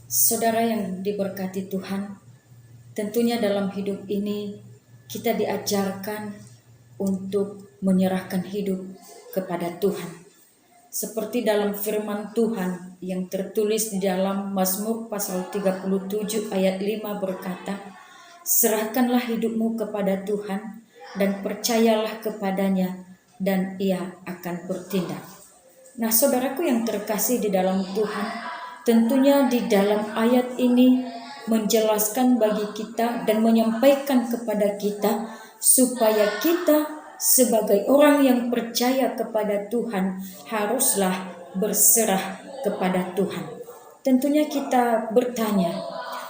Saudara yang diberkati Tuhan, tentunya dalam hidup ini kita diajarkan untuk menyerahkan hidup kepada Tuhan. Seperti dalam firman Tuhan yang tertulis di dalam Mazmur pasal 37 ayat 5 berkata, "Serahkanlah hidupmu kepada Tuhan dan percayalah kepadanya dan Ia akan bertindak." Nah, saudaraku yang terkasih di dalam Tuhan, tentunya di dalam ayat ini menjelaskan bagi kita dan menyampaikan kepada kita supaya kita sebagai orang yang percaya kepada Tuhan haruslah berserah kepada Tuhan. Tentunya kita bertanya,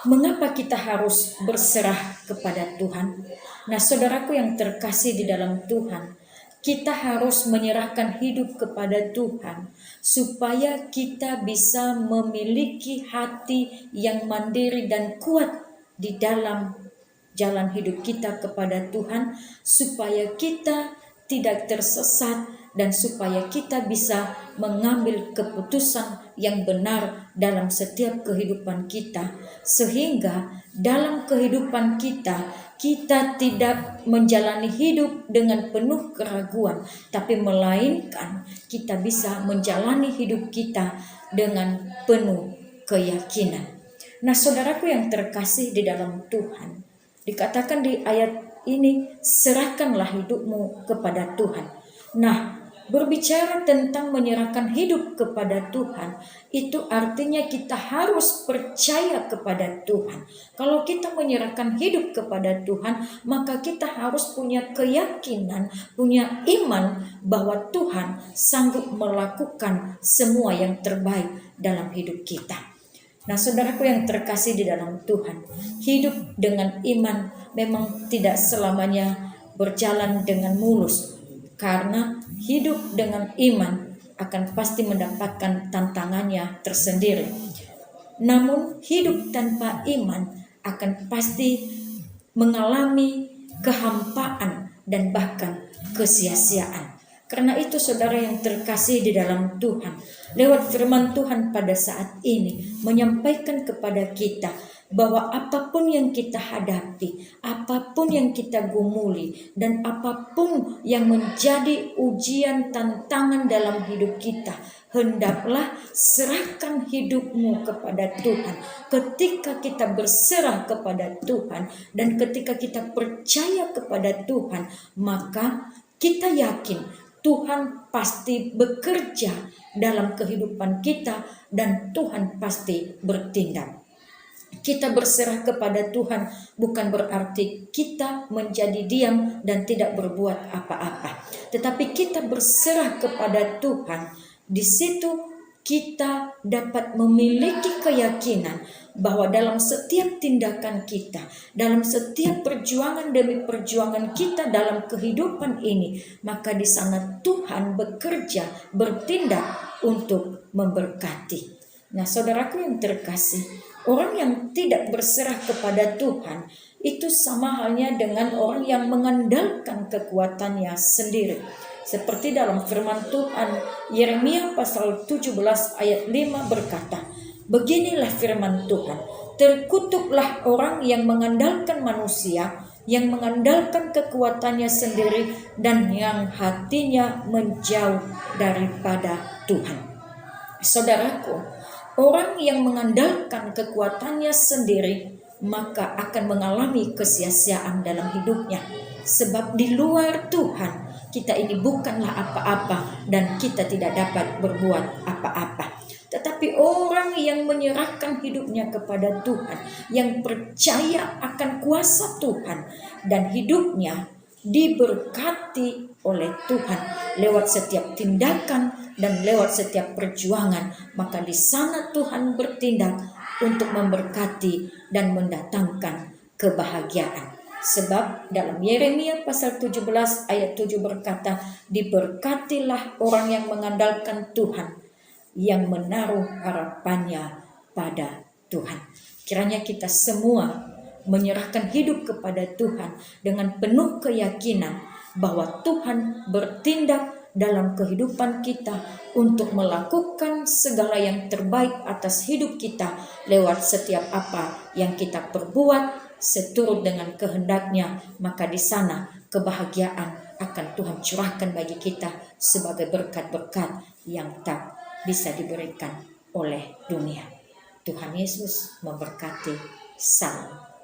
mengapa kita harus berserah kepada Tuhan? Nah, saudaraku yang terkasih di dalam Tuhan, kita harus menyerahkan hidup kepada Tuhan supaya kita bisa memiliki hati yang mandiri dan kuat di dalam jalan hidup kita kepada Tuhan, supaya kita tidak tersesat dan supaya kita bisa mengambil keputusan yang benar dalam setiap kehidupan kita, sehingga dalam kehidupan kita tidak menjalani hidup dengan penuh keraguan, tapi melainkan kita bisa menjalani hidup kita dengan penuh keyakinan. Nah, saudaraku yang terkasih di dalam Tuhan, dikatakan di ayat ini, serahkanlah hidupmu kepada Tuhan. Nah, berbicara tentang menyerahkan hidup kepada Tuhan, itu artinya kita harus percaya kepada Tuhan. Kalau kita menyerahkan hidup kepada Tuhan, maka kita harus punya keyakinan, punya iman bahwa Tuhan sanggup melakukan semua yang terbaik dalam hidup kita. Nah, saudaraku yang terkasih di dalam Tuhan, hidup dengan iman memang tidak selamanya berjalan dengan mulus, karena hidup dengan iman akan pasti mendapatkan tantangannya tersendiri. Namun hidup tanpa iman akan pasti mengalami kehampaan dan bahkan kesia-siaan. Karena itu saudara yang terkasih di dalam Tuhan, lewat firman Tuhan pada saat ini menyampaikan kepada kita bahwa apapun yang kita hadapi, apapun yang kita gumuli, dan apapun yang menjadi ujian tantangan dalam hidup kita, hendaklah serahkan hidupmu kepada Tuhan. Ketika kita berserah kepada Tuhan dan ketika kita percaya kepada Tuhan, maka kita yakin Tuhan pasti bekerja dalam kehidupan kita dan Tuhan pasti bertindak. Kita berserah kepada Tuhan bukan berarti kita menjadi diam dan tidak berbuat apa-apa, tetapi kita berserah kepada Tuhan. Di situ kita dapat memiliki keyakinan bahwa dalam setiap tindakan kita, dalam setiap perjuangan demi perjuangan kita dalam kehidupan ini, maka di sana Tuhan bekerja, bertindak untuk memberkati. Nah, saudaraku yang terkasih, orang yang tidak berserah kepada Tuhan itu sama halnya dengan orang yang mengandalkan kekuatannya sendiri. Seperti dalam firman Tuhan, Yeremia pasal 17 ayat 5 berkata, "Beginilah firman Tuhan, terkutuklah orang yang mengandalkan manusia, yang mengandalkan kekuatannya sendiri, dan yang hatinya menjauh daripada Tuhan." Saudaraku, orang yang mengandalkan kekuatannya sendiri maka akan mengalami kesia-siaan dalam hidupnya. Sebab di luar Tuhan kita ini bukanlah apa-apa dan kita tidak dapat berbuat apa-apa. Tetapi orang yang menyerahkan hidupnya kepada Tuhan, yang percaya akan kuasa Tuhan dan hidupnya diberkati oleh Tuhan lewat setiap tindakan dan lewat setiap perjuangan, maka di sana Tuhan bertindak untuk memberkati dan mendatangkan kebahagiaan. Sebab dalam Yeremia pasal 17 ayat 7 berkata, "Diberkatilah orang yang mengandalkan Tuhan, yang menaruh harapannya pada Tuhan." Kiranya kita semua menyerahkan hidup kepada Tuhan dengan penuh keyakinan bahwa Tuhan bertindak dalam kehidupan kita untuk melakukan segala yang terbaik atas hidup kita lewat setiap apa yang kita perbuat seturut dengan kehendaknya, maka di sana kebahagiaan akan Tuhan curahkan bagi kita sebagai berkat-berkat yang tak bisa diberikan oleh dunia. Tuhan Yesus memberkati. Salam.